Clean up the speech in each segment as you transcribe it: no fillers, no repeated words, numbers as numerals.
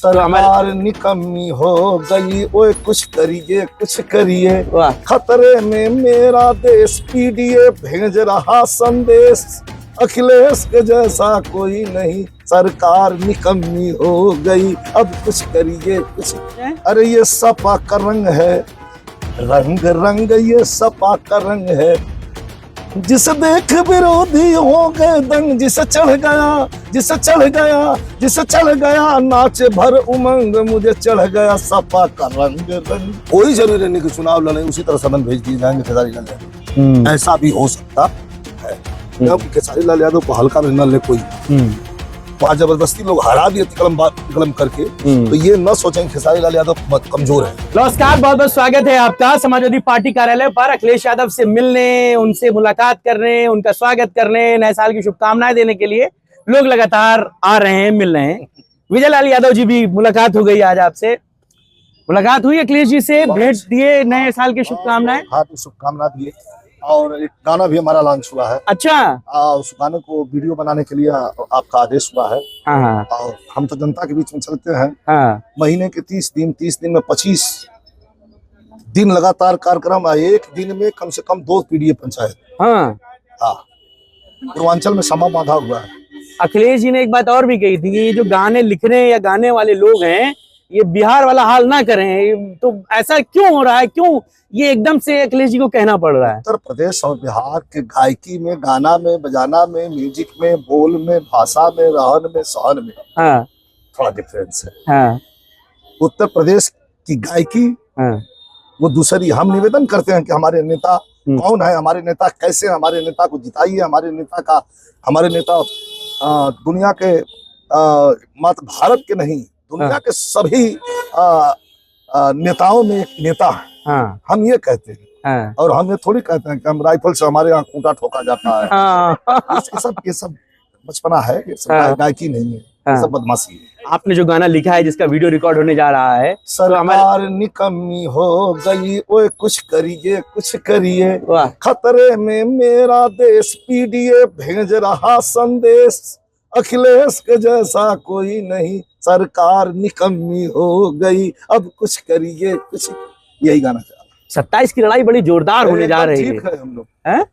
सरकार निकम्मी हो गई, ओए कुछ करिए, खतरे में मेरा देश, पीडीए भेज रहा संदेश, अखिलेश के जैसा कोई नहीं, सरकार निकम्मी हो गई, अब कुछ करिए कुछ। अरे ये सपा का रंग है, रंग रंग ये सपा का रंग है, जिसे देख विरोधी हो गए दंग, जिसे चढ़ गया नाचे भर उमंग, मुझे चढ़ गया सपा का रंग रंग। कोई जरूरी नहीं कि चुनाव लड़े उसी तरह समन भेज दिए जाएंगे खेसारी लाल यादव, ऐसा भी हो सकता है। खेसारी लाल यादव को हल्का में न ले कोई, वहाँ जबरदस्ती लोग हरा दिए कलम करके, तो ये न सोचें खेसारी लाल यादव कमजोर है। नमस्कार, बहुत बहुत स्वागत है आपका समाजवादी पार्टी कार्यालय पर। अखिलेश यादव से मिलने, उनसे मुलाकात करने, उनका स्वागत करने, नए साल की शुभकामनाएं देने के लिए लोग लगातार आ रहे हैं, मिल रहे हैं। विजय लाल यादव जी भी मुलाकात हो गई, आज आपसे मुलाकात हुई अखिलेश जी से, भेंट दिए, नए साल की शुभकामनाएं। हाँ, शुभकामना दिए और एक गाना भी हमारा लॉन्च हुआ है। अच्छा, उस गाने को वीडियो बनाने के लिए आपका आदेश हुआ है। हाँ, और हम तो जनता के बीच में चलते हैं। हाँ, महीने के 30 दिन में 25 दिन लगातार कार्यक्रम, एक दिन में कम से कम 2 पीडीए पंचायत। हाँ, पूर्वांचल में समा बांधा हुआ है। अखिलेश जी ने एक बात और भी कही थी कि ये जो गाने लिखने या गाने वाले लोग हैं, ये बिहार वाला हाल ना करें, तो ऐसा क्यों हो रहा है? क्यों ये एकदम से अखिलेश जी को कहना पड़ रहा है? उत्तर प्रदेश और बिहार के गायकी में, गाना में, बजाना में, म्यूजिक में, बोल में, भाषा में, रहन में, सहन में हाँ, थोड़ा डिफरेंस है। हाँ, उत्तर प्रदेश की गायकी वो दूसरी। हम निवेदन करते हैं कि हमारे नेता कौन है, हमारे नेता कैसे, हमारे नेता को जिताइए। हमारे नेता दुनिया के मात्र भारत के नहीं, दुनिया के सभी नेताओं में एक नेता है। हाँ, हम ये कहते हैं, और हम ये थोड़ी कहते हैं कि हम राइफल से हमारे यहाँ खूंटा ठोका जाता है। ये सब बचपना है, ये सब गायकी नहीं है, ये सब बदमाशी है। आपने जो गाना लिखा है, जिसका वीडियो रिकॉर्ड होने जा रहा है, सरकार निकम्मी हो गई, ओए कुछ करिए, खतरे में मेरा देश, पीडीए भेज रहा संदेश, अखिलेश के जैसा कोई नहीं, सरकार निकम्मी हो गई, अब कुछ करिए कुछ। यही गाना था। 27 की लड़ाई बड़ी जोरदार होने जा रही है। हम लोग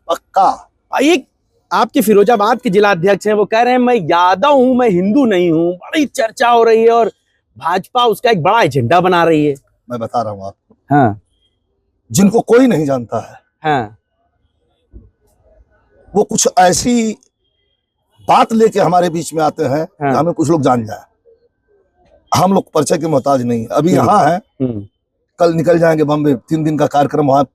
पक्का। एक आपके फिरोजाबाद के जिला अध्यक्ष हैं, वो कह रहे हैं मैं यादव हूं, मैं हिंदू नहीं हूं। बड़ी चर्चा हो रही है और भाजपा उसका एक बड़ा एजेंडा बना रही है। मैं बता रहा हूँ आपको, हाँ, जिनको कोई नहीं जानता है, हाँ, वो कुछ ऐसी बात लेके हमारे बीच में आते हैं कि हमें कुछ लोग जान जाए। हम लोग परिचय के मोहताज नहीं है। अभी यहाँ है, कल निकल जाएंगे बम्बे। 3 दिन का कार्यक्रम, वहाँ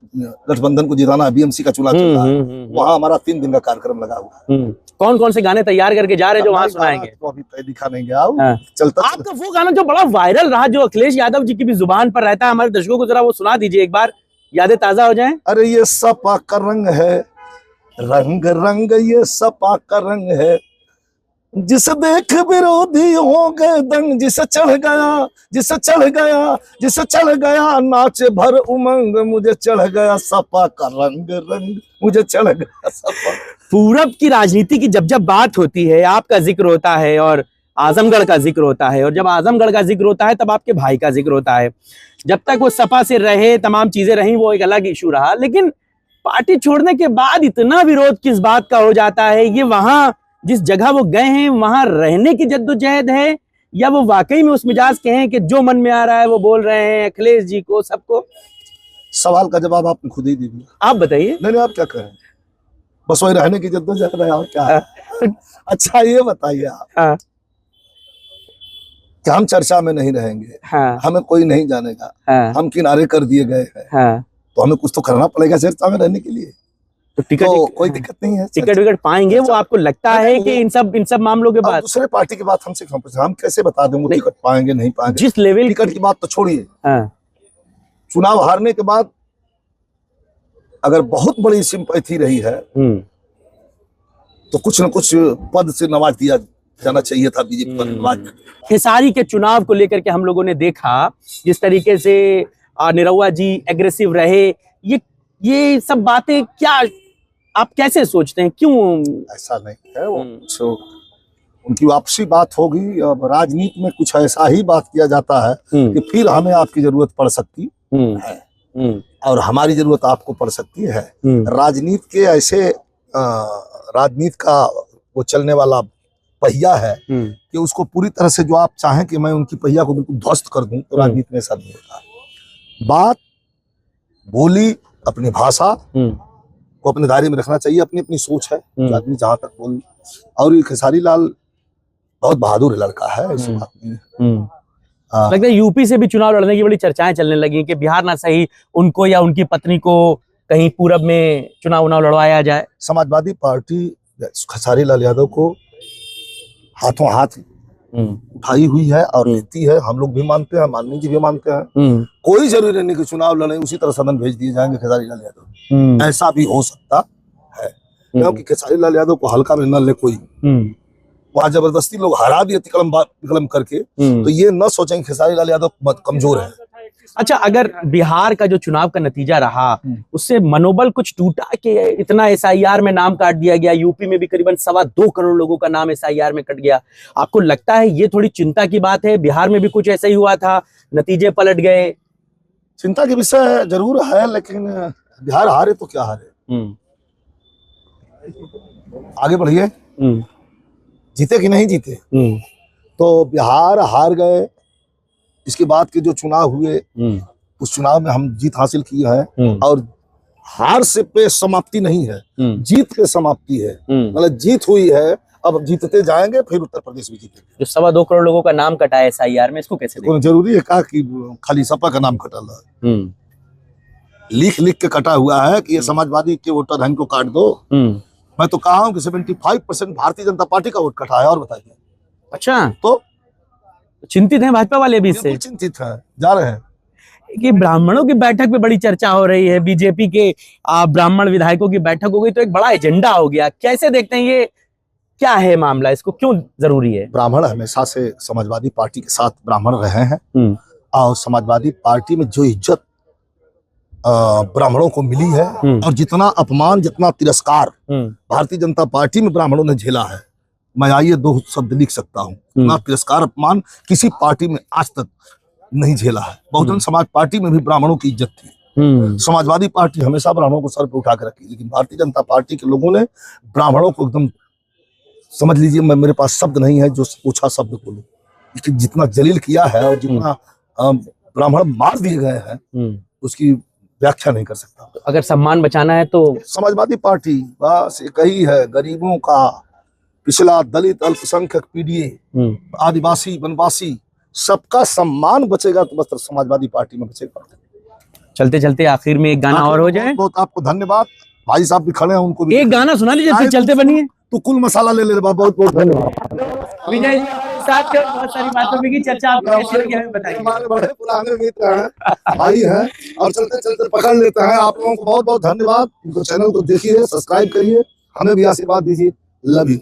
गठबंधन को जिताना, बीएमसी का चुनाव चल रहा है, वहाँ हमारा 3 दिन का कार्यक्रम लगा हुआ है। कौन कौन से गाने तैयार करके जा रहे हैं जो वहाँ सुनाएंगे? तो अभी तय दिखा नहीं गया। चलता आपका वो गाना जो बड़ा वायरल रहा, जो अखिलेश यादव जी की भी जुबान पर रहता है, हमारे दर्शकों को जरा वो सुना दीजिए, एक बार यादें ताजा हो जाएं। अरे ये सपा का रंग है, रंग रंग ये सपा का रंग है, जिसे देख विरोधी हो गए दंग, जिसे चढ़ गया नाचे भर उमंग, मुझे चढ़ गया सपा का रंग रंग, मुझे चढ़ गया सपा। पूरब की राजनीति की जब जब बात होती है, आपका जिक्र होता है और आजमगढ़ का जिक्र होता है, और जब आजमगढ़ का जिक्र होता है तब आपके भाई का जिक्र होता है। जब तक वो सपा से रहे, तमाम चीजें रही, वो एक अलग इशू रहा, लेकिन पार्टी छोड़ने के बाद इतना विरोध किस बात का हो जाता है? ये वहां जिस जगह वो गए हैं वहां रहने की जद्दोजहद है, या वो वाकई में उस मिजाज के हैं कि जो मन में आ रहा है वो बोल रहे हैं अखिलेश जी को, सबको? सवाल का जवाब आपने खुद ही दे दिया। आप बताइए। नहीं, आप क्या कहें, बस वही रहने की जद्दोजहद है और क्या है? अच्छा ये बताइए आप कि हम चर्चा में नहीं रहेंगे, हमें कोई नहीं जानेगा, हम किनारे कर दिए गए हैं, तो हमें कुछ तो करना पड़ेगा चर्चा में रहने के लिए। तो टिकट कोई दिक्कत नहीं है। टिकट विकट पाएंगे वो? आपको लगता है कि इन सब मामलों के बाद दूसरे पार्टी की बात हमसे क्यों पूछे? हम कैसे बता दें टिकट पाएंगे नहीं पाएंगे? जिस लेवल टिकट की बात तो छोड़िए, चुनाव हारने के बाद अगर बहुत बड़ी सिंपैथी रही है तो कुछ न कुछ पद से नवाज दिया जाना चाहिए था। बीजेपी पद नवाज। खेसारी के चुनाव को लेकर के हम लोगों ने देखा जिस तरीके से निरहुआ जी एग्रेसिव रहे, ये सब बातें क्या आप कैसे सोचते हैं? क्यों ऐसा नहीं है? वो उनकी वापसी बात होगी। अब राजनीति में कुछ ऐसा ही बात किया जाता है कि फिर हमें आपकी जरूरत पड़ सकती है और हमारी जरूरत आपको पड़ सकती है। राजनीति के ऐसे राजनीति का वो चलने वाला पहिया है कि उसको पूरी तरह से जो आप चाहें कि मैं उनकी पहिया को बिल्कुल ध्वस्त कर दूं, तो राजनीति में ऐसा नहीं होता। बात, बोली, अपनी भाषा को अपने दायरे में रखना चाहिए। अपनी अपनी सोच है, आदमी जहां तक बोल। और ये खेसारी लाल बहुत बहादुर लड़का है, ऐसी बात नहीं है। लगता है यूपी से भी चुनाव लड़ने की बड़ी चर्चाएं चलने लगी कि बिहार ना सही उनको या उनकी पत्नी को कहीं पूरब में चुनाव लड़वाया जाए। समाजवादी पार्टी खेसारी लाल यादव को हाथों हाथ उठाई हुई है और लेती है। हम लोग भी मानते हैं, माननी जी भी मानते हैं। कोई जरूरी नहीं कि चुनाव लड़े उसी तरह सदन भेज दिए जाएंगे खेसारी लाल यादव। ऐसा भी हो सकता है, क्योंकि खेसारी लाल यादव को हल्का में न ले कोई। वहां जबरदस्ती लोग हरा दिए तिकलम करके, तो ये न सोचें कि खेसारी लाल यादव कमजोर है। अच्छा, अगर बिहार का जो चुनाव का नतीजा रहा उससे मनोबल कुछ टूटा कि इतना एसआईआर में नाम काट दिया गया, यूपी में भी करीबन 2.25 करोड़ लोगों का नाम एसआईआर में कट गया, आपको लगता है ये थोड़ी चिंता की बात है? बिहार में भी कुछ ऐसा ही हुआ था, नतीजे पलट गए। चिंता की विषय जरूर है, लेकिन बिहार हारे तो क्या हारे, आगे बढ़िए। जीते कि नहीं जीते, तो बिहार हार गए। इसके बाद के जो चुनाव हुए उस चुनाव में हम जीत हासिल की है, और हार से पे समाप्ति नहीं है, जीत पे समाप्ति है। मतलब जीत हुई है, अब जीतते जाएंगे, फिर उत्तर प्रदेश भी जीतेंगे। जो 2.25 करोड़ लोगों का नाम कटा है एसआईआर में, इसको कैसे देखते? जरूरी है कहा कि खाली सपा का नाम कटा है, लिख के कटा हुआ है कि ये समाजवादी के वोटर हैं, इनको काट दो। मैं तो कहा हूं कि 75% भारतीय जनता पार्टी का वोट कटा है। और बताइए। अच्छा, तो चिंतित हैं भाजपा वाले भी इससे? चिंतित है, जा रहे हैं कि ब्राह्मणों की बैठक पे बड़ी चर्चा हो रही है, बीजेपी के ब्राह्मण विधायकों की बैठक हो गई, तो एक बड़ा एजेंडा हो गया। कैसे देखते हैं ये, क्या है मामला, इसको क्यों जरूरी है? ब्राह्मण हमेशा से समाजवादी पार्टी के साथ ब्राह्मण रहे हैं, और समाजवादी पार्टी में जो इज्जत ब्राह्मणों को मिली है, और जितना अपमान, जितना तिरस्कार भारतीय जनता पार्टी में ब्राह्मणों ने झेला है, मैं आइए 2 शब्द लिख सकता हूँ। इतना तिरस्कार, अपमान किसी पार्टी में आज तक नहीं झेला है। बहुजन समाज पार्टी में भी ब्राह्मणों की इज्जत थी। समाजवादी पार्टी हमेशा ब्राह्मणों को सर पे उठा कर रखी, लेकिन भारतीय जनता पार्टी के लोगों ने ब्राह्मणों को एकदम, समझ लीजिए, मैं मेरे पास शब्द नहीं है जो ओछा शब्द बोलूं, लेकिन जितना जलील किया है और जितना ब्राह्मण मार दिए गए हैं, उसकी व्याख्या नहीं कर सकता। तो अगर सम्मान बचाना है तो समाजवादी पार्टी बस एक ही है, गरीबों का, पिछड़ा, दलित, अल्पसंख्यक, पीडीए, आदिवासी, वनवासी, सबका सम्मान बचेगा तो बस समाजवादी पार्टी में बचेगा। चलते चलते आखिर में एक गाना और हो जाए। बहुत आपको धन्यवाद। भाई साहब भी खड़े हैं, उनको भी एक गाना सुना लीजिए, फिर चलते बनिए। तो कुल मसाला ले ले। बहुत बहुत धन्यवाद विजय जी, साथ के बहुत सारी बातों में की चर्चा आपको कैसी लगी हमें बताइए। हमारे बड़े पुराने मित्र हैं, भाई हैं, और चलते चलते पकड़ लेते हैं। आप लोगों को बहुत बहुत धन्यवाद। इनको चैनल को देखिए, सब्सक्राइब करिए, हमें भी आशीर्वाद दीजिए। Love you.